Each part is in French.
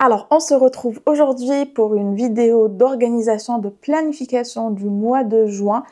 Alors, on se retrouve aujourd'hui pour une vidéo d'organisation de planification du mois de juin.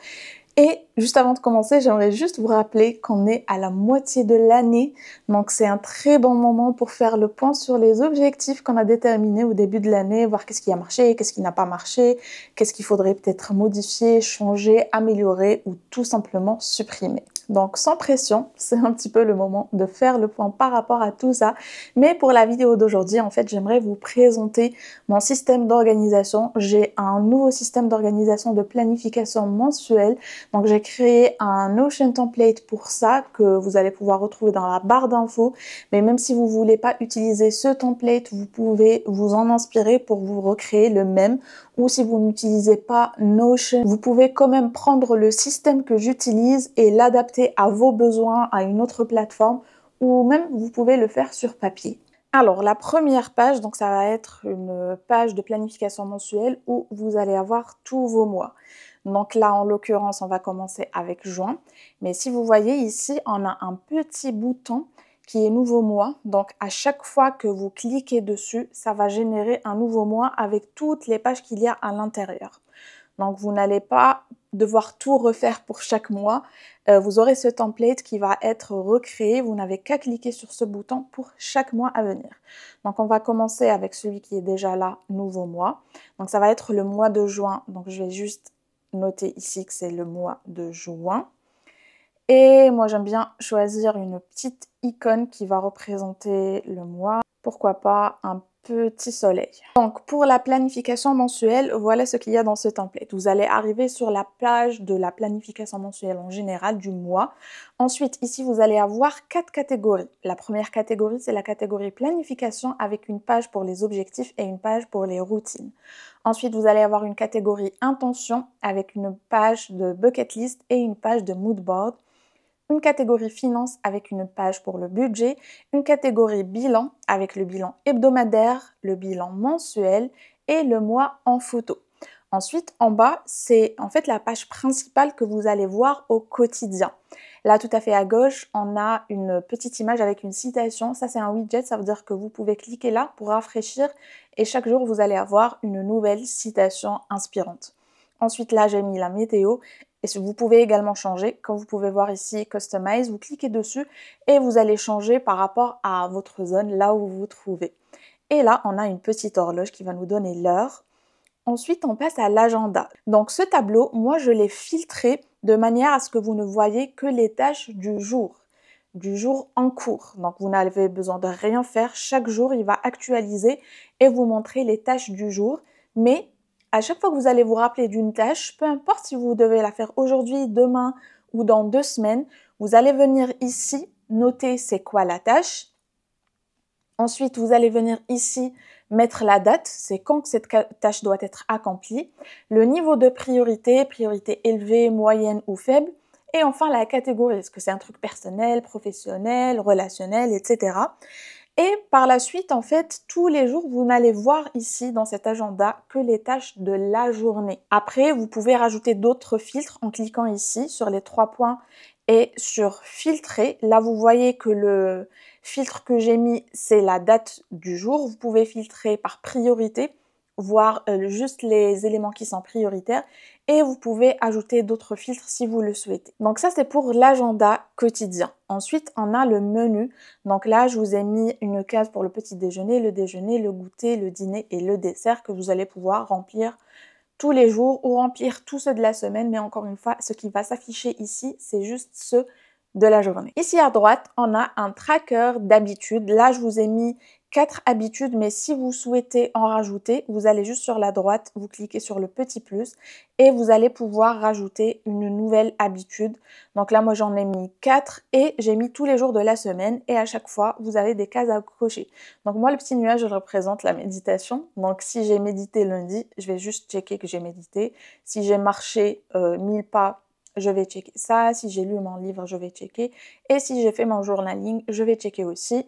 Et juste avant de commencer, j'aimerais juste vous rappeler qu'on est à la moitié de l'année. Donc, c'est un très bon moment pour faire le point sur les objectifs qu'on a déterminés au début de l'année, voir qu'est-ce qui a marché, qu'est-ce qui n'a pas marché, qu'est-ce qu'il faudrait peut-être modifier, changer, améliorer ou tout simplement supprimer. Donc, sans pression, c'est un petit peu le moment de faire le point par rapport à tout ça. Mais pour la vidéo d'aujourd'hui, en fait, j'aimerais vous présenter mon système d'organisation. J'ai un nouveau système d'organisation de planification mensuelle. Donc, j'ai créé un Notion template pour ça que vous allez pouvoir retrouver dans la barre d'infos. Mais même si vous voulez pas utiliser ce template, vous pouvez vous en inspirer pour vous recréer le même. Ou si vous n'utilisez pas Notion, vous pouvez quand même prendre le système que j'utilise et l'adapter à vos besoins, à une autre plateforme, ou même vous pouvez le faire sur papier. Alors, la première page, donc ça va être une page de planification mensuelle où vous allez avoir tous vos mois. Donc là, en l'occurrence, on va commencer avec juin. Mais si vous voyez ici, on a un petit bouton qui est nouveau mois. Donc, à chaque fois que vous cliquez dessus, ça va générer un nouveau mois avec toutes les pages qu'il y a à l'intérieur. Donc, vous n'allez pas devoir tout refaire pour chaque mois. Vous aurez ce template qui va être recréé. Vous n'avez qu'à cliquer sur ce bouton pour chaque mois à venir. Donc, on va commencer avec celui qui est déjà là, nouveau mois. Donc, ça va être le mois de juin. Donc, je vais juste noter ici que c'est le mois de juin. Et moi, j'aime bien choisir une petite icône qui va représenter le mois. Pourquoi pas un petit soleil. Donc, pour la planification mensuelle, voilà ce qu'il y a dans ce template. Vous allez arriver sur la page de la planification mensuelle en général du mois. Ensuite, ici, vous allez avoir 4 catégories. La première catégorie, c'est la catégorie planification avec une page pour les objectifs et une page pour les routines. Ensuite, vous allez avoir une catégorie intention avec une page de bucket list et une page de mood board. Une catégorie finance avec une page pour le budget, une catégorie bilan avec le bilan hebdomadaire, le bilan mensuel et le mois en photo. Ensuite, en bas, c'est en fait la page principale que vous allez voir au quotidien. Là, tout à fait à gauche, on a une petite image avec une citation. Ça, c'est un widget, ça veut dire que vous pouvez cliquer là pour rafraîchir et chaque jour, vous allez avoir une nouvelle citation inspirante. Ensuite, là, j'ai mis la météo. Et vous pouvez également changer, comme vous pouvez voir ici, Customize, vous cliquez dessus et vous allez changer par rapport à votre zone, là où vous vous trouvez. Et là, on a une petite horloge qui va nous donner l'heure. Ensuite, on passe à l'agenda. Donc ce tableau, moi, je l'ai filtré de manière à ce que vous ne voyez que les tâches du jour en cours. Donc vous n'avez besoin de rien faire. Chaque jour, il va actualiser et vous montrer les tâches du jour. Mais à chaque fois que vous allez vous rappeler d'une tâche, peu importe si vous devez la faire aujourd'hui, demain ou dans 2 semaines, vous allez venir ici noter c'est quoi la tâche. Ensuite, vous allez venir ici mettre la date, c'est quand que cette tâche doit être accomplie, le niveau de priorité, priorité élevée, moyenne ou faible, et enfin la catégorie, est-ce que c'est un truc personnel, professionnel, relationnel, etc. Et par la suite, en fait, tous les jours, vous n'allez voir ici dans cet agenda que les tâches de la journée. Après, vous pouvez rajouter d'autres filtres en cliquant ici sur les 3 points et sur filtrer. Là, vous voyez que le filtre que j'ai mis, c'est la date du jour. Vous pouvez filtrer par priorité, voir juste les éléments qui sont prioritaires et vous pouvez ajouter d'autres filtres si vous le souhaitez. Donc ça, c'est pour l'agenda quotidien. Ensuite, on a le menu. Donc là, je vous ai mis une case pour le petit déjeuner, le goûter, le dîner et le dessert que vous allez pouvoir remplir tous les jours ou remplir tous ceux de la semaine. Mais encore une fois, ce qui va s'afficher ici, c'est juste ceux de la journée. Ici à droite, on a un tracker d'habitudes. Là, je vous ai mis 4 habitudes, mais si vous souhaitez en rajouter, vous allez juste sur la droite, vous cliquez sur le petit plus et vous allez pouvoir rajouter une nouvelle habitude. Donc là, moi, j'en ai mis 4 et j'ai mis tous les jours de la semaine et à chaque fois, vous avez des cases à cocher. Donc moi, le petit nuage, je représente la méditation. Donc si j'ai médité lundi, je vais juste checker que j'ai médité. Si j'ai marché 1000 pas, je vais checker ça. Si j'ai lu mon livre, je vais checker. Et si j'ai fait mon journaling, je vais checker aussi.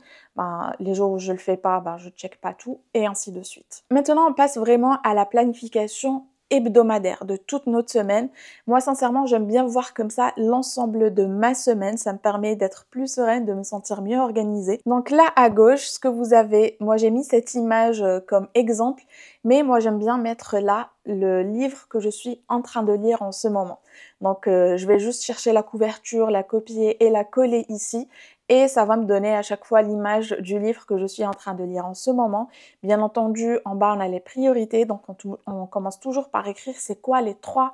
Les jours où je le fais pas, je check pas tout et ainsi de suite. Maintenant, on passe vraiment à la planification hebdomadaire de toute notre semaine. Moi, sincèrement, j'aime bien voir comme ça l'ensemble de ma semaine. Ça me permet d'être plus sereine, de me sentir mieux organisée. Donc là, à gauche, ce que vous avez, moi j'ai mis cette image comme exemple, mais moi j'aime bien mettre là le livre que je suis en train de lire en ce moment. Donc je vais juste chercher la couverture, la copier et la coller ici. Et ça va me donner à chaque fois l'image du livre que je suis en train de lire en ce moment. Bien entendu, en bas, on a les priorités. Donc, on commence toujours par écrire c'est quoi les 3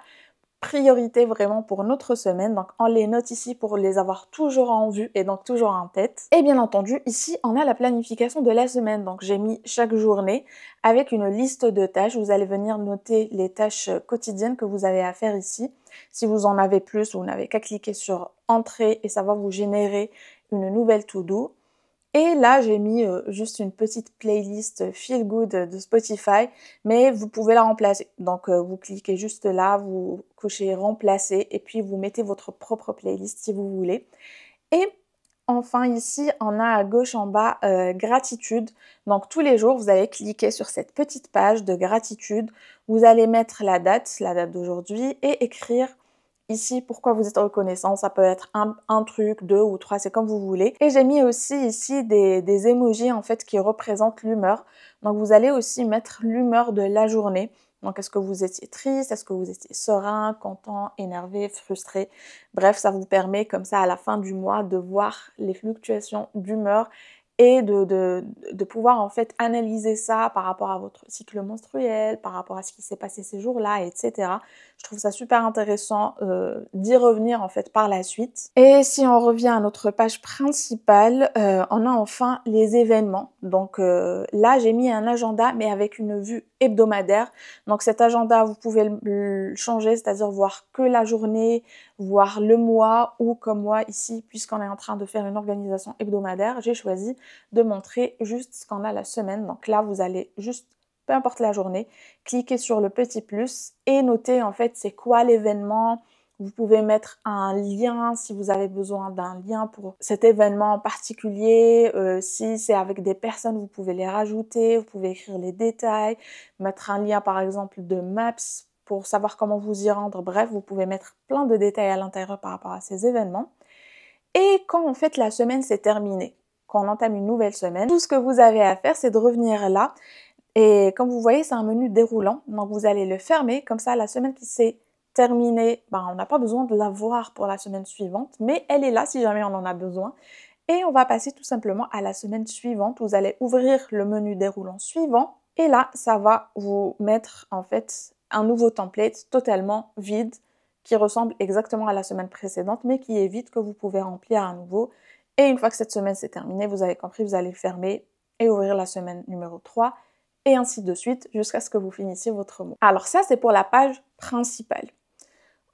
priorités vraiment pour notre semaine. Donc, on les note ici pour les avoir toujours en vue et donc toujours en tête. Et bien entendu, ici, on a la planification de la semaine. Donc, j'ai mis chaque journée avec une liste de tâches. Vous allez venir noter les tâches quotidiennes que vous avez à faire ici. Si vous en avez plus, vous n'avez qu'à cliquer sur Entrée et ça va vous générer une nouvelle to-do. Et là, j'ai mis juste une petite playlist Feel Good de Spotify, mais vous pouvez la remplacer. Donc, vous cliquez juste là, vous cochez Remplacer et puis vous mettez votre propre playlist si vous voulez. Et enfin, ici, on a à gauche en bas Gratitude. Donc, tous les jours, vous allez cliquer sur cette petite page de gratitude. Vous allez mettre la date d'aujourd'hui et écrire ici, pourquoi vous êtes reconnaissant, ça peut être un truc, 2 ou 3, c'est comme vous voulez. Et j'ai mis aussi ici des emojis en fait qui représentent l'humeur. Donc vous allez aussi mettre l'humeur de la journée. Donc est-ce que vous étiez triste, est-ce que vous étiez serein, content, énervé, frustré. Bref, ça vous permet comme ça à la fin du mois de voir les fluctuations d'humeur et de pouvoir en fait analyser ça par rapport à votre cycle menstruel, par rapport à ce qui s'est passé ces jours-là, etc. Je trouve ça super intéressant d'y revenir en fait par la suite. Et si on revient à notre page principale, on a enfin les événements. Donc là, j'ai mis un agenda mais avec une vue hebdomadaire. Donc cet agenda, vous pouvez le changer, c'est-à-dire voir que la journée, voir le mois ou comme moi ici, puisqu'on est en train de faire une organisation hebdomadaire, j'ai choisi de montrer juste ce qu'on a la semaine. Donc là, vous allez juste, peu importe la journée, cliquez sur le petit plus et notez en fait c'est quoi l'événement. Vous pouvez mettre un lien si vous avez besoin d'un lien pour cet événement en particulier. Si c'est avec des personnes, vous pouvez les rajouter, vous pouvez écrire les détails, mettre un lien par exemple de Maps pour savoir comment vous y rendre. Bref, vous pouvez mettre plein de détails à l'intérieur par rapport à ces événements. Et quand en fait la semaine s'est terminée, quand on entame une nouvelle semaine, tout ce que vous avez à faire, c'est de revenir là. Et comme vous voyez, c'est un menu déroulant. Donc vous allez le fermer. Comme ça, la semaine qui s'est terminée, on n'a pas besoin de la voir pour la semaine suivante. Mais elle est là si jamais on en a besoin. Et on va passer tout simplement à la semaine suivante. Vous allez ouvrir le menu déroulant suivant. Et là, ça va vous mettre en fait un nouveau template totalement vide qui ressemble exactement à la semaine précédente, mais qui est vide, que vous pouvez remplir à nouveau. Et une fois que cette semaine s'est terminée, vous avez compris, vous allez fermer et ouvrir la semaine numéro 3 et ainsi de suite jusqu'à ce que vous finissiez votre mot. Alors ça, c'est pour la page principale.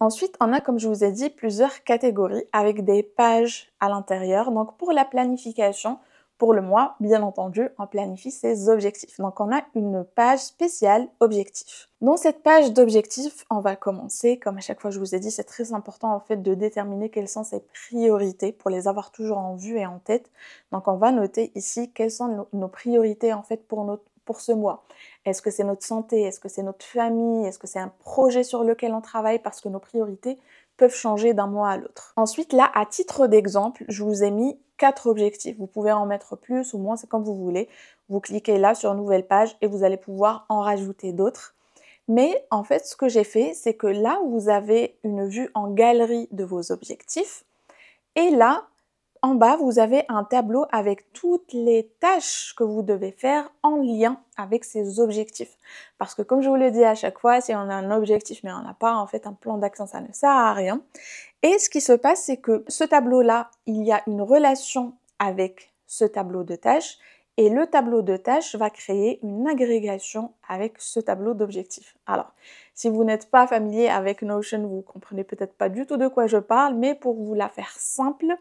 Ensuite, on a, comme je vous ai dit, plusieurs catégories avec des pages à l'intérieur. Donc pour la planification, pour le mois, bien entendu, on planifie ses objectifs. Donc on a une page spéciale objectifs. Dans cette page d'objectifs, on va commencer, comme à chaque fois je vous ai dit, c'est très important en fait de déterminer quelles sont ses priorités pour les avoir toujours en vue et en tête. Donc on va noter ici quelles sont nos priorités en fait pour ce mois. Est-ce que c'est notre santé? Est-ce que c'est notre famille? Est-ce que c'est un projet sur lequel on travaille? Parce que nos priorités peuvent changer d'un mois à l'autre. Ensuite, là, à titre d'exemple, je vous ai mis 4 objectifs. Vous pouvez en mettre plus ou moins, c'est comme vous voulez. Vous cliquez là sur Nouvelle page et vous allez pouvoir en rajouter d'autres. Mais en fait, ce que j'ai fait, c'est que là, vous avez une vue en galerie de vos objectifs. Et là, en bas, vous avez un tableau avec toutes les tâches que vous devez faire en lien avec ces objectifs. Parce que comme je vous le dis à chaque fois, si on a un objectif mais on n'a pas en fait un plan d'action, ça ne sert à rien. Et ce qui se passe, c'est que ce tableau-là, il y a une relation avec ce tableau de tâches et le tableau de tâches va créer une agrégation avec ce tableau d'objectifs. Alors, si vous n'êtes pas familier avec Notion, vous comprenez peut-être pas du tout de quoi je parle, mais pour vous la faire simple,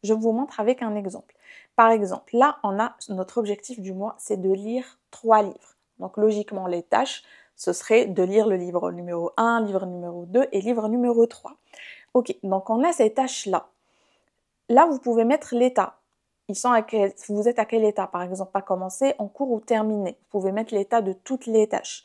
je vous montre avec un exemple. Par exemple, là, on a notre objectif du mois, c'est de lire 3 livres. Donc logiquement, les tâches, ce serait de lire le livre numéro 1, livre numéro 2 et livre numéro 3. Ok, donc on a ces tâches-là. Là, vous pouvez mettre l'état. Vous êtes à quel état? Par exemple, pas commencé, en cours ou terminé. Vous pouvez mettre l'état de toutes les tâches.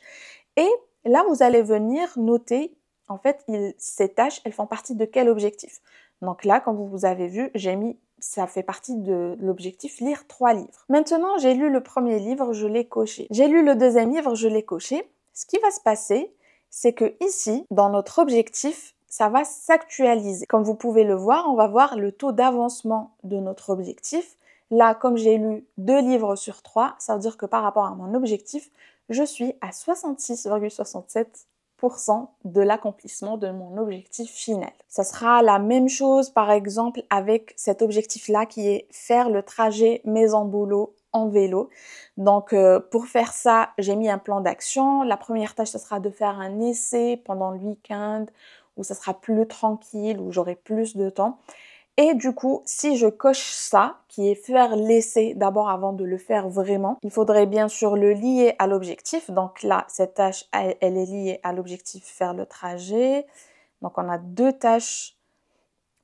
Et Là, vous allez venir noter, en fait, ces tâches, elles font partie de quel objectif? Donc là, comme vous avez vu, j'ai mis, ça fait partie de l'objectif lire 3 livres. Maintenant, j'ai lu le premier livre, je l'ai coché. J'ai lu le deuxième livre, je l'ai coché. Ce qui va se passer, c'est que ici, dans notre objectif, ça va s'actualiser. Comme vous pouvez le voir, on va voir le taux d'avancement de notre objectif. Là, comme j'ai lu 2 livres sur 3, ça veut dire que par rapport à mon objectif, je suis à 66,67% de l'accomplissement de mon objectif final. Ça sera la même chose, par exemple, avec cet objectif-là qui est faire le trajet maison-boulot en vélo. Donc, pour faire ça, j'ai mis un plan d'action. La première tâche, ce sera de faire un essai pendant le week-end où ça sera plus tranquille, où j'aurai plus de temps. Et du coup, si je coche ça, qui est faire l'essai d'abord avant de le faire vraiment, il faudrait bien sûr le lier à l'objectif. Donc là, cette tâche, elle est liée à l'objectif faire le trajet. Donc on a 2 tâches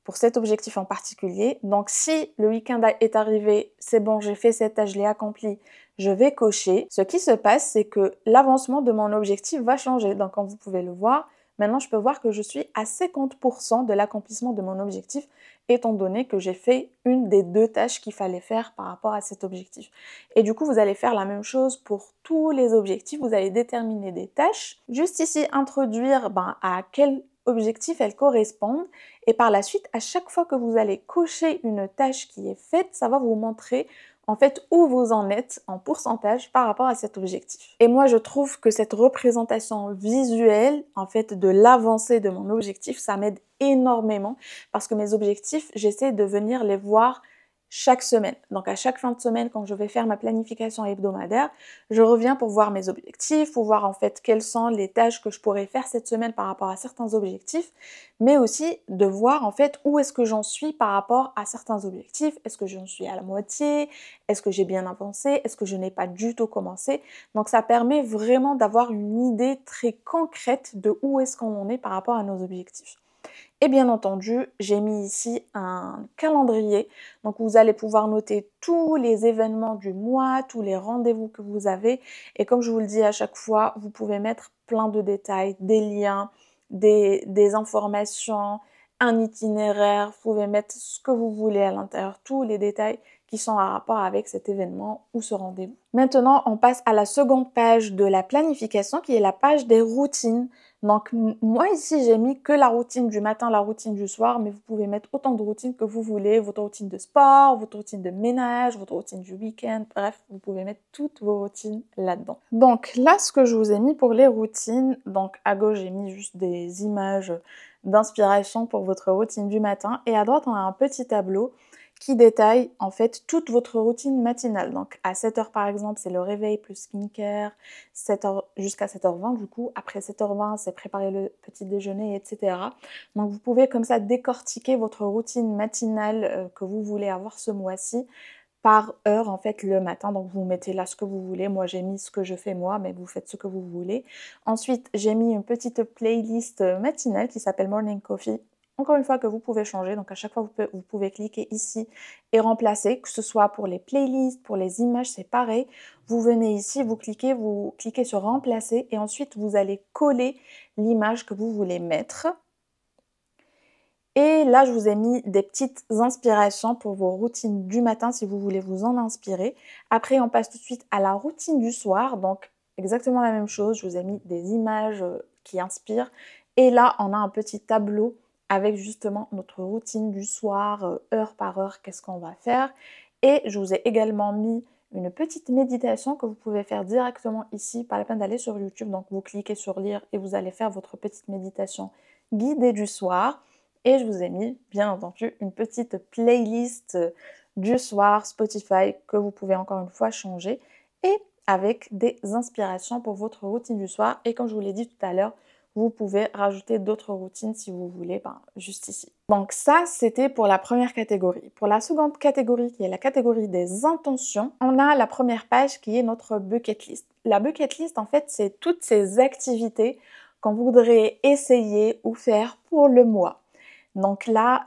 pour cet objectif en particulier. Donc si le week-end est arrivé, c'est bon, j'ai fait cette tâche, je l'ai accomplie, je vais cocher. Ce qui se passe, c'est que l'avancement de mon objectif va changer. Donc comme vous pouvez le voir, maintenant je peux voir que je suis à 50% de l'accomplissement de mon objectif, étant donné que j'ai fait une des 2 tâches qu'il fallait faire par rapport à cet objectif. Et du coup, vous allez faire la même chose pour tous les objectifs. Vous allez déterminer des tâches. Juste ici, introduire à quel objectif elles correspondent. Et par la suite, à chaque fois que vous allez cocher une tâche qui est faite, ça va vous montrer en fait où vous en êtes en pourcentage par rapport à cet objectif. Et moi, je trouve que cette représentation visuelle, en fait, de l'avancée de mon objectif, ça m'aide énormément parce que mes objectifs, j'essaie de venir les voir chaque semaine. Donc à chaque fin de semaine, quand je vais faire ma planification hebdomadaire, je reviens pour voir mes objectifs, pour voir en fait quelles sont les tâches que je pourrais faire cette semaine par rapport à certains objectifs, mais aussi de voir en fait où est-ce que j'en suis par rapport à certains objectifs. Est-ce que j'en suis à la moitié? Est-ce que j'ai bien avancé? Est-ce que je n'ai pas du tout commencé? Donc ça permet vraiment d'avoir une idée très concrète de où est-ce qu'on en est par rapport à nos objectifs. Et bien entendu, j'ai mis ici un calendrier. Donc vous allez pouvoir noter tous les événements du mois, tous les rendez-vous que vous avez. Et comme je vous le dis à chaque fois, vous pouvez mettre plein de détails, des liens, des informations, un itinéraire. Vous pouvez mettre ce que vous voulez à l'intérieur, tous les détails qui sont en rapport avec cet événement ou ce rendez-vous. Maintenant, on passe à la seconde page de la planification qui est la page des routines. Donc moi ici j'ai mis que la routine du matin, la routine du soir, mais vous pouvez mettre autant de routines que vous voulez, votre routine de sport, votre routine de ménage, votre routine du week-end, bref, vous pouvez mettre toutes vos routines là-dedans. Donc là ce que je vous ai mis pour les routines, donc à gauche j'ai mis juste des images d'inspiration pour votre routine du matin et à droite on a un petit tableau qui détaille en fait toute votre routine matinale. Donc à 7h par exemple, c'est le réveil plus skincare, 7h jusqu'à 7h20 du coup. Après 7h20, c'est préparer le petit déjeuner, etc. Donc vous pouvez comme ça décortiquer votre routine matinale que vous voulez avoir ce mois-ci par heure en fait le matin. Donc vous mettez là ce que vous voulez. Moi j'ai mis ce que je fais moi, mais vous faites ce que vous voulez. Ensuite, j'ai mis une petite playlist matinale qui s'appelle Morning Coffee. Encore une fois que vous pouvez changer, donc à chaque fois vous pouvez cliquer ici et remplacer, que ce soit pour les playlists, pour les images, c'est pareil. Vous venez ici, vous cliquez sur remplacer et ensuite vous allez coller l'image que vous voulez mettre. Et là, je vous ai mis des petites inspirations pour vos routines du matin si vous voulez vous en inspirer. Après, on passe tout de suite à la routine du soir, donc exactement la même chose. Je vous ai mis des images qui inspirent. Et là, on a un petit tableau avec justement notre routine du soir, heure par heure, qu'est-ce qu'on va faire. Et je vous ai également mis une petite méditation que vous pouvez faire directement ici, pas la peine d'aller sur YouTube. Donc vous cliquez sur lire et vous allez faire votre petite méditation guidée du soir. Et je vous ai mis, bien entendu, une petite playlist du soir Spotify que vous pouvez encore une fois changer et avec des inspirations pour votre routine du soir. Et comme je vous l'ai dit tout à l'heure, vous pouvez rajouter d'autres routines si vous voulez, juste ici. Donc ça, c'était pour la première catégorie. Pour la seconde catégorie, qui est la catégorie des intentions, on a la première page qui est notre bucket list. La bucket list, en fait, c'est toutes ces activités qu'on voudrait essayer ou faire pour le mois. Donc là,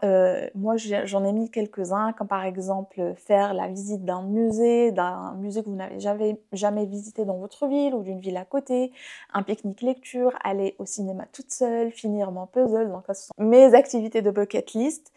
moi j'en ai mis quelques-uns, comme par exemple faire la visite d'un musée que vous n'avez jamais visité dans votre ville ou d'une ville à côté, un pique-nique lecture, aller au cinéma toute seule, finir mon puzzle. Donc ça, ce sont mes activités de bucket list.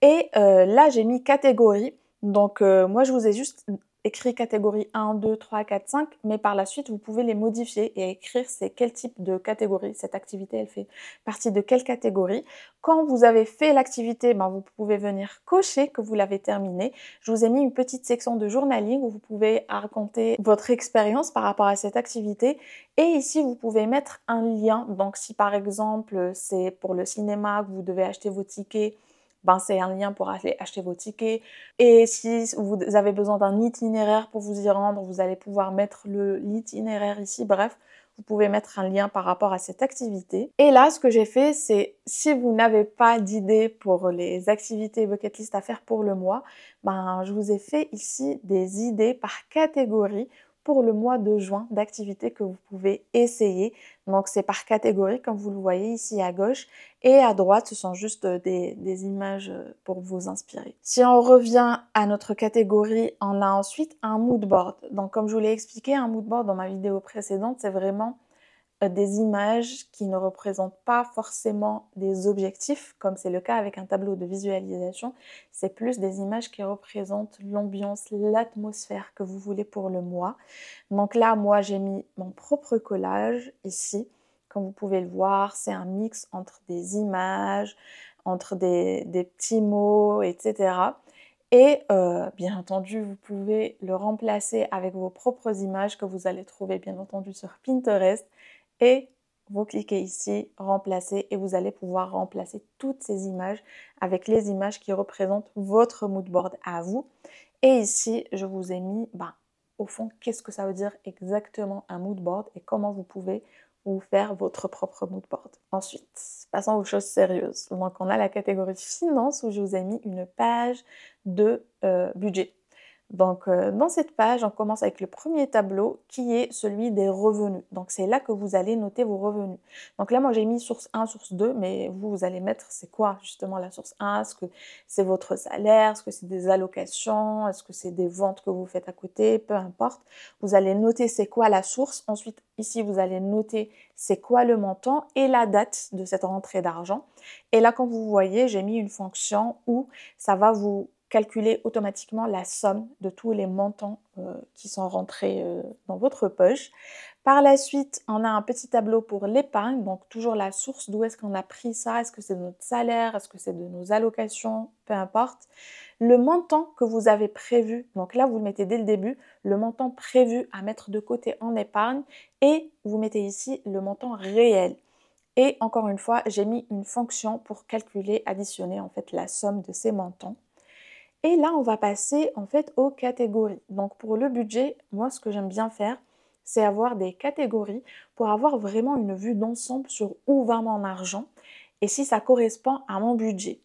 Et là, j'ai mis catégorie. Donc moi, je vous ai juste écrit catégorie 1, 2, 3, 4, 5, mais par la suite, vous pouvez les modifier et écrire c'est quel type de catégorie. Cette activité, elle fait partie de quelle catégorie. Quand vous avez fait l'activité, ben, vous pouvez venir cocher que vous l'avez terminée. Je vous ai mis une petite section de journaling où vous pouvez raconter votre expérience par rapport à cette activité. Et ici, vous pouvez mettre un lien. Donc, si par exemple, c'est pour le cinéma que vous devez acheter vos tickets, ben, c'est un lien pour aller acheter vos tickets. Et si vous avez besoin d'un itinéraire pour vous y rendre, vous allez pouvoir mettre l'itinéraire ici. Bref, vous pouvez mettre un lien par rapport à cette activité. Et là, ce que j'ai fait, c'est si vous n'avez pas d'idée pour les activités bucket list à faire pour le mois, ben, je vous ai fait ici des idées par catégorie pour le mois de juin d'activités que vous pouvez essayer. Donc, c'est par catégorie, comme vous le voyez ici à gauche. Et à droite, ce sont juste des images pour vous inspirer. Si on revient à notre catégorie, on a ensuite un mood board. Donc, comme je vous l'ai expliqué, un mood board dans ma vidéo précédente, c'est vraiment des images qui ne représentent pas forcément des objectifs, comme c'est le cas avec un tableau de visualisation. C'est plus des images qui représentent l'ambiance, l'atmosphère que vous voulez pour le mois. Donc là, moi, j'ai mis mon propre collage ici. Comme vous pouvez le voir, c'est un mix entre des images, entre des petits mots, etc. Et bien entendu, vous pouvez le remplacer avec vos propres images que vous allez trouver bien entendu sur Pinterest. Et vous cliquez ici, remplacer, et vous allez pouvoir remplacer toutes ces images avec les images qui représentent votre mood board à vous. Et ici, je vous ai mis, au fond, qu'est-ce que ça veut dire exactement un mood board et comment vous pouvez vous faire votre propre mood board. Ensuite, passons aux choses sérieuses. Donc, on a la catégorie finance où je vous ai mis une page de budget. Donc, dans cette page, on commence avec le premier tableau qui est celui des revenus. Donc, c'est là que vous allez noter vos revenus. Donc là, moi, j'ai mis source 1, source 2, mais vous allez mettre, c'est quoi justement la source 1? Est-ce que c'est votre salaire? Est-ce que c'est des allocations? Est-ce que c'est des ventes que vous faites à côté? Peu importe. Vous allez noter c'est quoi la source. Ensuite, ici, vous allez noter c'est quoi le montant et la date de cette rentrée d'argent. Et là, comme vous voyez, j'ai mis une fonction où ça va vous calculer automatiquement la somme de tous les montants qui sont rentrés dans votre poche. Par la suite, on a un petit tableau pour l'épargne, donc toujours la source, d'où est-ce qu'on a pris ça, est-ce que c'est de notre salaire, est-ce que c'est de nos allocations, peu importe. Le montant que vous avez prévu, donc là vous le mettez dès le début, le montant prévu à mettre de côté en épargne, et vous mettez ici le montant réel. Et encore une fois, j'ai mis une fonction pour calculer, additionner en fait la somme de ces montants. Et là, on va passer en fait aux catégories. Donc pour le budget, moi ce que j'aime bien faire, c'est avoir des catégories pour avoir vraiment une vue d'ensemble sur où va mon argent et si ça correspond à mon budget.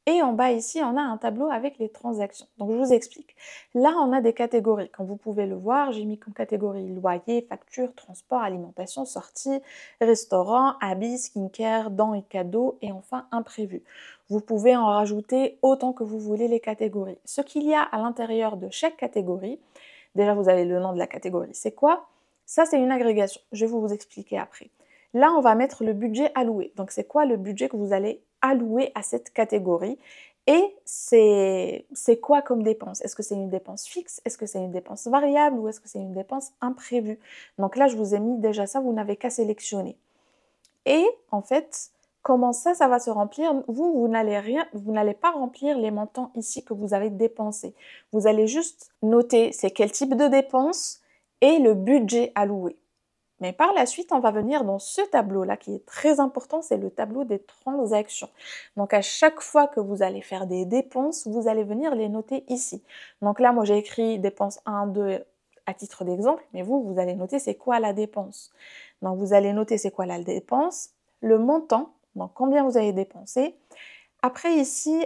Et en bas ici, on a un tableau avec les transactions. Donc je vous explique. Là, on a des catégories. Comme vous pouvez le voir, j'ai mis comme catégorie loyer, facture, transport, alimentation, sortie, restaurant, habits, skincare, dents et cadeaux et enfin imprévu. Vous pouvez en rajouter autant que vous voulez les catégories. Ce qu'il y a à l'intérieur de chaque catégorie, déjà vous avez le nom de la catégorie, c'est quoi? Ça c'est une agrégation, je vais vous expliquer après. Là on va mettre le budget alloué, donc c'est quoi le budget que vous allez allouer à cette catégorie? Et c'est quoi comme dépense? Est-ce que c'est une dépense fixe? Est-ce que c'est une dépense variable? Ou est-ce que c'est une dépense imprévue? Donc là je vous ai mis déjà ça, vous n'avez qu'à sélectionner. Et en fait, comment ça va se remplir? Vous n'allez pas remplir les montants ici que vous avez dépensés. Vous allez juste noter c'est quel type de dépense et le budget alloué. Mais par la suite, on va venir dans ce tableau-là qui est très important, c'est le tableau des transactions. Donc à chaque fois que vous allez faire des dépenses, vous allez venir les noter ici. Donc là, moi j'ai écrit dépense 1, 2 à titre d'exemple, mais vous allez noter c'est quoi la dépense. Donc vous allez noter c'est quoi la dépense, le montant, donc combien vous avez dépensé, Après ici,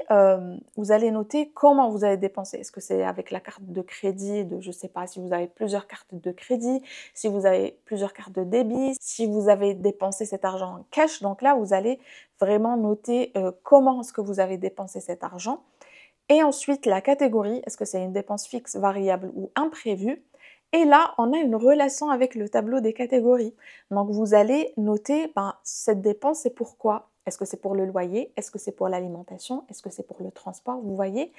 vous allez noter comment vous avez dépensé. Est-ce que c'est avec la carte de crédit, je ne sais pas, si vous avez plusieurs cartes de crédit, si vous avez plusieurs cartes de débit, si vous avez dépensé cet argent en cash. Donc là, vous allez vraiment noter comment est-ce que vous avez dépensé cet argent. Et ensuite, la catégorie, est-ce que c'est une dépense fixe, variable ou imprévue? Et là, on a une relation avec le tableau des catégories. Donc, vous allez noter, cette dépense, c'est pourquoi? Est-ce que c'est pour le loyer? Est-ce que c'est pour l'alimentation? Est-ce que c'est pour le transport? Vous voyez?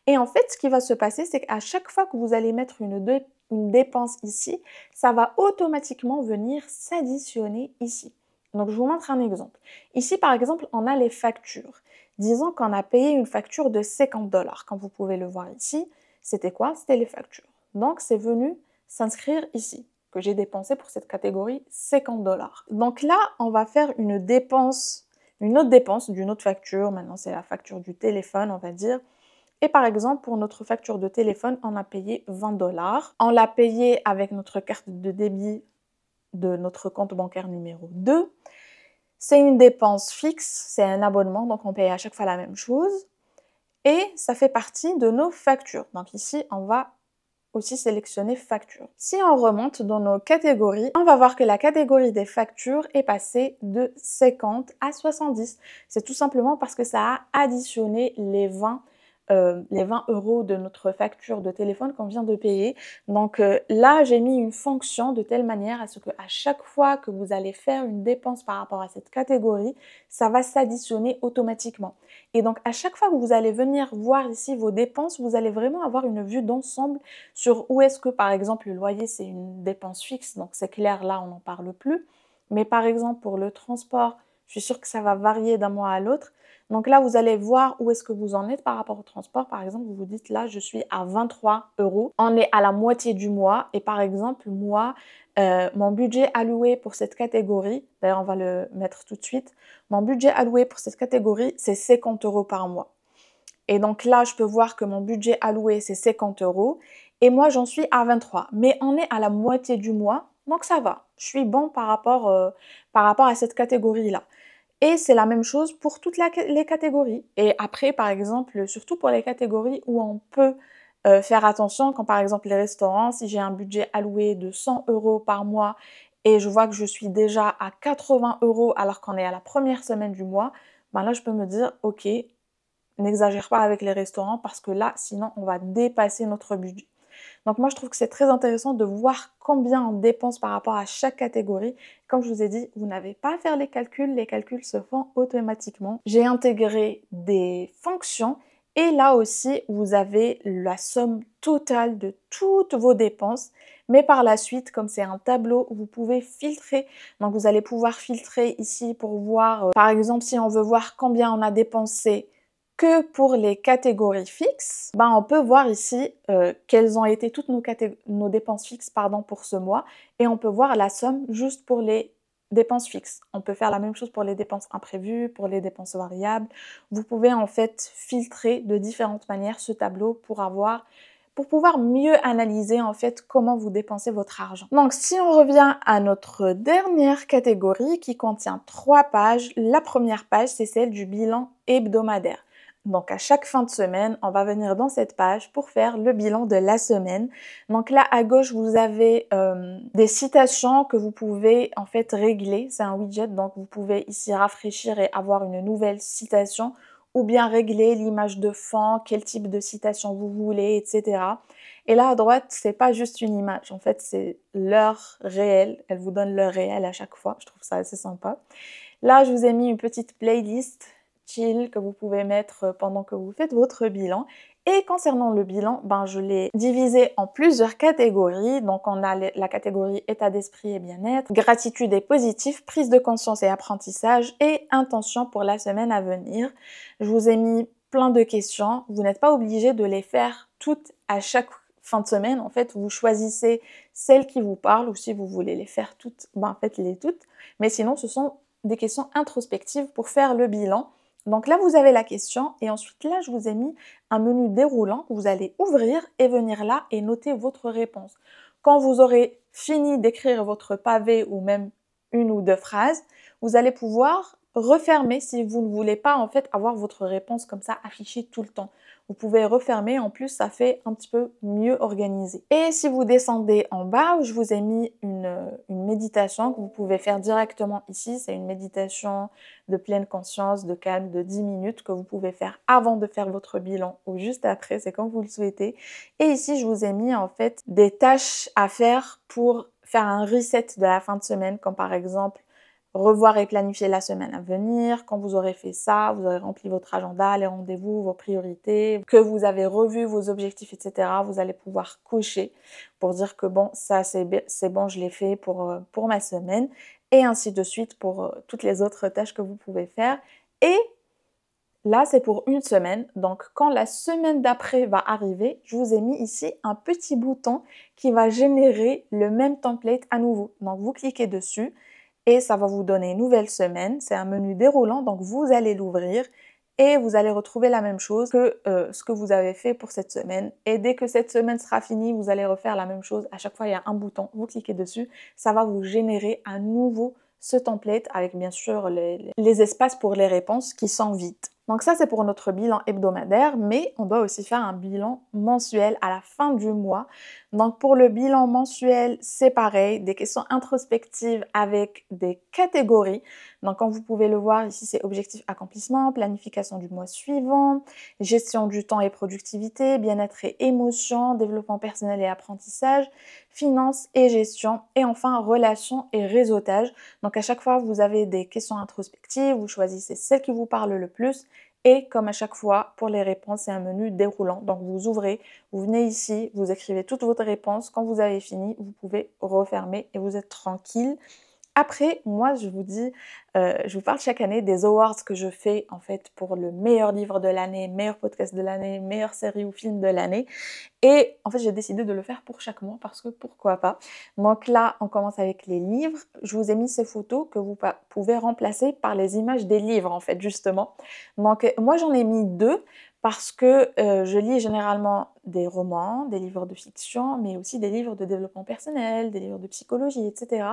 Et en fait, ce qui va se passer, c'est qu'à chaque fois que vous allez mettre une dépense ici, ça va automatiquement venir s'additionner ici. Donc, je vous montre un exemple. Ici, par exemple, on a les factures. Disons qu'on a payé une facture de 50 $. Comme vous pouvez le voir ici, c'était quoi? C'était les factures. Donc, c'est venu s'inscrire ici, que j'ai dépensé pour cette catégorie 50 $. Donc là, on va faire une autre dépense d'une autre facture. Maintenant, c'est la facture du téléphone, on va dire. Et par exemple, pour notre facture de téléphone, on a payé 20 $. On l'a payé avec notre carte de débit de notre compte bancaire numéro 2. C'est une dépense fixe, c'est un abonnement, donc on paye à chaque fois la même chose. Et ça fait partie de nos factures. Donc ici, on va aussi sélectionner facture. Si on remonte dans nos catégories, on va voir que la catégorie des factures est passée de 50 à 70. C'est tout simplement parce que ça a additionné les 20 € de notre facture de téléphone qu'on vient de payer. Donc là, j'ai mis une fonction de telle manière à ce que à chaque fois que vous allez faire une dépense par rapport à cette catégorie, ça va s'additionner automatiquement. Et donc à chaque fois que vous allez venir voir ici vos dépenses, vous allez vraiment avoir une vue d'ensemble sur où est-ce que, par exemple, le loyer, c'est une dépense fixe, donc c'est clair, là, on n'en parle plus. Mais par exemple, pour le transport, je suis sûre que ça va varier d'un mois à l'autre. Donc là, vous allez voir où est-ce que vous en êtes par rapport au transport. Par exemple, vous vous dites, là, je suis à 23 €. On est à la moitié du mois. Et par exemple, moi, mon budget alloué pour cette catégorie, d'ailleurs, on va le mettre tout de suite. Mon budget alloué pour cette catégorie, c'est 50 € par mois. Et donc là, je peux voir que mon budget alloué, c'est 50 €. Et moi, j'en suis à 23. Mais on est à la moitié du mois, donc ça va. Je suis bon par rapport à cette catégorie-là. Et c'est la même chose pour toutes les catégories. Et après, par exemple, surtout pour les catégories où on peut faire attention, quand par exemple les restaurants, si j'ai un budget alloué de 100 € par mois et je vois que je suis déjà à 80 € alors qu'on est à la première semaine du mois, là, je peux me dire, ok, n'exagère pas avec les restaurants parce que là, sinon, on va dépasser notre budget. Donc moi, je trouve que c'est très intéressant de voir combien on dépense par rapport à chaque catégorie. Comme je vous ai dit, vous n'avez pas à faire les calculs se font automatiquement. J'ai intégré des fonctions et là aussi, vous avez la somme totale de toutes vos dépenses. Mais par la suite, comme c'est un tableau, vous pouvez filtrer. Donc vous allez pouvoir filtrer ici pour voir, par exemple, si on veut voir combien on a dépensé que pour les catégories fixes, on peut voir ici quelles ont été toutes nos dépenses fixes pour ce mois et on peut voir la somme juste pour les dépenses fixes. On peut faire la même chose pour les dépenses imprévues, pour les dépenses variables. Vous pouvez en fait filtrer de différentes manières ce tableau pour pouvoir mieux analyser en fait comment vous dépensez votre argent. Donc si on revient à notre dernière catégorie qui contient 3 pages, la première page c'est celle du bilan hebdomadaire. Donc à chaque fin de semaine, on va venir dans cette page pour faire le bilan de la semaine. Donc là à gauche, vous avez des citations que vous pouvez en fait régler. C'est un widget, donc vous pouvez ici rafraîchir et avoir une nouvelle citation ou bien régler l'image de fond, quel type de citation vous voulez, etc. Et là à droite, c'est pas juste une image, en fait c'est l'heure réelle. Elle vous donne l'heure réelle à chaque fois. Je trouve ça assez sympa. Là, je vous ai mis une petite playlist chill que vous pouvez mettre pendant que vous faites votre bilan. Et concernant le bilan, je l'ai divisé en plusieurs catégories. Donc on a la catégorie état d'esprit et bien-être, gratitude et positif, prise de conscience et apprentissage et intention pour la semaine à venir. Je vous ai mis plein de questions. Vous n'êtes pas obligé de les faire toutes à chaque fin de semaine. En fait, vous choisissez celles qui vous parlent ou si vous voulez les faire toutes, faites-les toutes. Mais sinon, ce sont des questions introspectives pour faire le bilan. Donc là, vous avez la question et ensuite là, je vous ai mis un menu déroulant que vous allez ouvrir et venir là et noter votre réponse. Quand vous aurez fini d'écrire votre pavé ou même une ou deux phrases, vous allez pouvoir refermer si vous ne voulez pas en fait avoir votre réponse comme ça affichée tout le temps. Vous pouvez refermer, en plus ça fait un petit peu mieux organisé. Et si vous descendez en bas, je vous ai mis une méditation que vous pouvez faire directement ici. C'est une méditation de pleine conscience, de calme, de 10 minutes que vous pouvez faire avant de faire votre bilan ou juste après, c'est comme vous le souhaitez. Et ici, je vous ai mis en fait des tâches à faire pour faire un reset de la fin de semaine, comme par exemple revoir et planifier la semaine à venir. Quand vous aurez fait ça, vous aurez rempli votre agenda, les rendez-vous, vos priorités, que vous avez revu vos objectifs, etc. Vous allez pouvoir cocher pour dire que bon, ça c'est bon, je l'ai fait pour ma semaine, et ainsi de suite pour toutes les autres tâches que vous pouvez faire. Et là, c'est pour une semaine. Donc, quand la semaine d'après va arriver, je vous ai mis ici un petit bouton qui va générer le même template à nouveau. Donc, vous cliquez dessus et ça va vous donner une nouvelle semaine. C'est un menu déroulant, donc vous allez l'ouvrir et vous allez retrouver la même chose que ce que vous avez fait pour cette semaine. Et dès que cette semaine sera finie, vous allez refaire la même chose. À chaque fois, il y a un bouton, vous cliquez dessus, ça va vous générer à nouveau ce template avec bien sûr les espaces pour les réponses qui sont vides. Donc ça, c'est pour notre bilan hebdomadaire, mais on doit aussi faire un bilan mensuel à la fin du mois. Donc pour le bilan mensuel, c'est pareil, des questions introspectives avec des catégories. Donc comme vous pouvez le voir ici, c'est objectif accomplissement, planification du mois suivant, gestion du temps et productivité, bien-être et émotion, développement personnel et apprentissage, finances et gestion, et enfin relations et réseautage. Donc à chaque fois, vous avez des questions introspectives, vous choisissez celle qui vous parle le plus. Et comme à chaque fois, pour les réponses, c'est un menu déroulant. Donc vous ouvrez, vous venez ici, vous écrivez toutes vos réponses. Quand vous avez fini, vous pouvez refermer et vous êtes tranquille. Après, moi, je vous dis, je vous parle chaque année des awards que je fais en fait pour le meilleur livre de l'année, meilleur podcast de l'année, meilleure série ou film de l'année. Et en fait, j'ai décidé de le faire pour chaque mois parce que pourquoi pas. Donc là, on commence avec les livres. Je vous ai mis ces photos que vous pouvez remplacer par les images des livres en fait, justement. Donc moi, j'en ai mis deux parce que je lis généralement des romans, des livres de fiction, mais aussi des livres de développement personnel, des livres de psychologie, etc.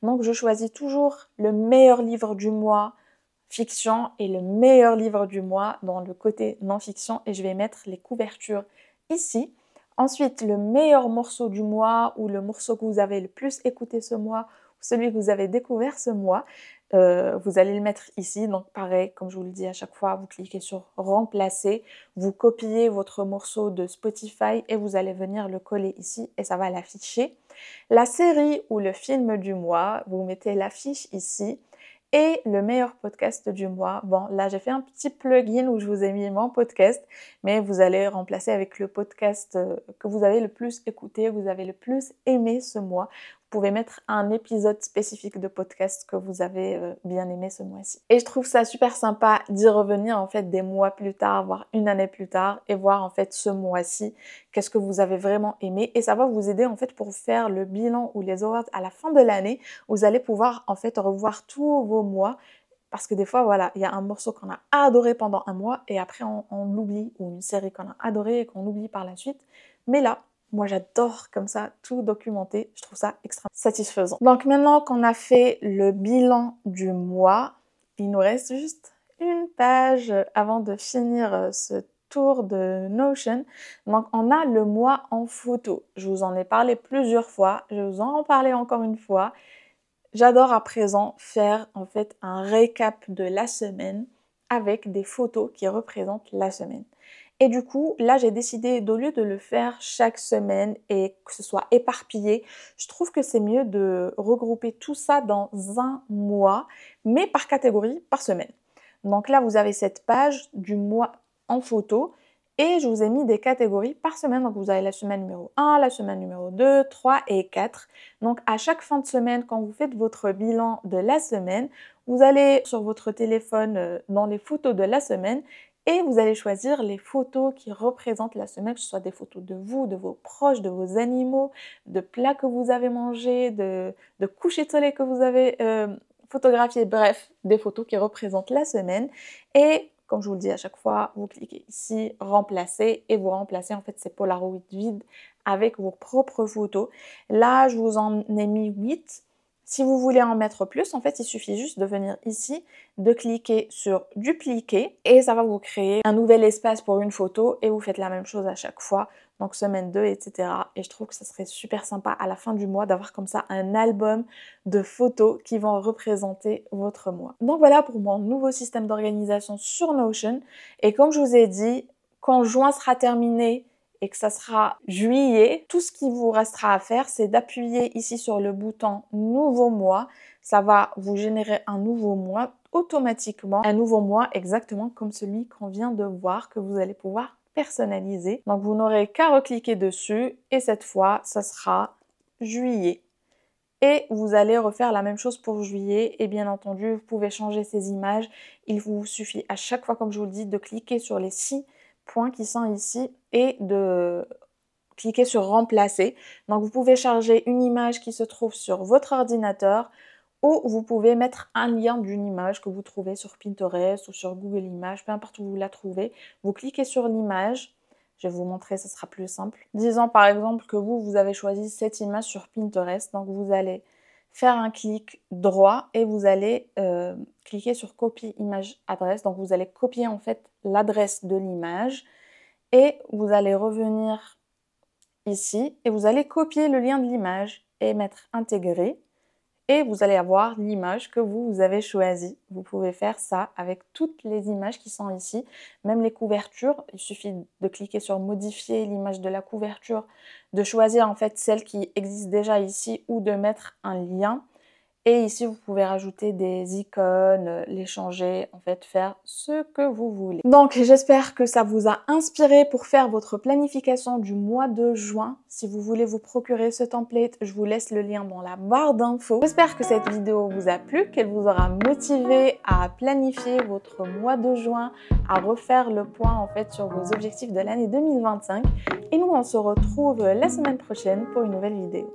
Donc je choisis toujours le meilleur livre du mois fiction et le meilleur livre du mois dans le côté non-fiction, et je vais mettre les couvertures ici. Ensuite, le meilleur morceau du mois ou le morceau que vous avez le plus écouté ce mois ou celui que vous avez découvert ce mois, vous allez le mettre ici. Donc pareil, comme je vous le dis à chaque fois, vous cliquez sur remplacer, vous copiez votre morceau de Spotify et vous allez venir le coller ici et ça va l'afficher. La série ou le film du mois, vous mettez l'affiche ici. Et le meilleur podcast du mois, bon là j'ai fait un petit plugin où je vous ai mis mon podcast, mais vous allez remplacer avec le podcast que vous avez le plus écouté, vous avez le plus aimé ce mois. Vous pouvez mettre un épisode spécifique de podcast que vous avez bien aimé ce mois-ci. Et je trouve ça super sympa d'y revenir en fait des mois plus tard, voire une année plus tard, et voir en fait ce mois-ci, qu'est-ce que vous avez vraiment aimé. Et ça va vous aider en fait pour faire le bilan ou les awards à la fin de l'année. Vous allez pouvoir en fait revoir tous vos mois. Parce que des fois, voilà, il y a un morceau qu'on a adoré pendant un mois et après on l'oublie, ou une série qu'on a adorée et qu'on oublie par la suite. Mais là, moi j'adore comme ça tout documenter, je trouve ça extrêmement satisfaisant. Donc maintenant qu'on a fait le bilan du mois, il nous reste juste une page avant de finir ce tour de Notion. Donc on a le mois en photo. Je vous en ai parlé plusieurs fois, je vais vous en parler encore une fois. J'adore à présent faire en fait un récap de la semaine avec des photos qui représentent la semaine. Et du coup, là, j'ai décidé, au lieu de le faire chaque semaine et que ce soit éparpillé, je trouve que c'est mieux de regrouper tout ça dans un mois, mais par catégorie, par semaine. Donc là, vous avez cette page du mois en photo et je vous ai mis des catégories par semaine. Donc vous avez la semaine numéro 1, la semaine numéro 2, 3 et 4. Donc à chaque fin de semaine, quand vous faites votre bilan de la semaine, vous allez sur votre téléphone dans les photos de la semaine et vous allez choisir les photos qui représentent la semaine, que ce soit des photos de vous, de vos proches, de vos animaux, de plats que vous avez mangés, de couchers de soleil que vous avez photographiés, bref, des photos qui représentent la semaine. Et comme je vous le dis à chaque fois, vous cliquez ici, remplacer, et vous remplacez en fait ces Polaroids vides avec vos propres photos. Là, je vous en ai mis 8. Si vous voulez en mettre plus, en fait, il suffit juste de venir ici, de cliquer sur dupliquer et ça va vous créer un nouvel espace pour une photo et vous faites la même chose à chaque fois. Donc semaine 2, etc. Et je trouve que ça serait super sympa à la fin du mois d'avoir comme ça un album de photos qui vont représenter votre mois. Donc voilà pour mon nouveau système d'organisation sur Notion. Et comme je vous ai dit, quand juin sera terminé, et que ça sera juillet, tout ce qui vous restera à faire, c'est d'appuyer ici sur le bouton nouveau mois. Ça va vous générer un nouveau mois automatiquement, un nouveau mois exactement comme celui qu'on vient de voir, que vous allez pouvoir personnaliser. Donc vous n'aurez qu'à recliquer dessus et cette fois, ça sera juillet. Et vous allez refaire la même chose pour juillet et bien entendu, vous pouvez changer ces images. Il vous suffit à chaque fois, comme je vous le dis, de cliquer sur les 6 points qui sont ici et de cliquer sur remplacer. Donc vous pouvez charger une image qui se trouve sur votre ordinateur ou vous pouvez mettre un lien d'une image que vous trouvez sur Pinterest ou sur Google Images, peu importe où vous la trouvez. Vous cliquez sur l'image. Je vais vous montrer, ce sera plus simple. Disons par exemple que vous avez choisi cette image sur Pinterest. Donc vous allez faire un clic droit et vous allez cliquer sur copier image adresse. Donc vous allez copier en fait l'adresse de l'image et vous allez revenir ici et vous allez copier le lien de l'image et mettre intégrer. Et vous allez avoir l'image que vous avez choisie. Vous pouvez faire ça avec toutes les images qui sont ici, même les couvertures. Il suffit de cliquer sur modifier l'image de la couverture, de choisir en fait celle qui existe déjà ici ou de mettre un lien. Et ici, vous pouvez rajouter des icônes, les changer, en fait, faire ce que vous voulez. Donc, j'espère que ça vous a inspiré pour faire votre planification du mois de juin. Si vous voulez vous procurer ce template, je vous laisse le lien dans la barre d'infos. J'espère que cette vidéo vous a plu, qu'elle vous aura motivé à planifier votre mois de juin, à refaire le point, en fait, sur vos objectifs de l'année 2025. Et nous, on se retrouve la semaine prochaine pour une nouvelle vidéo.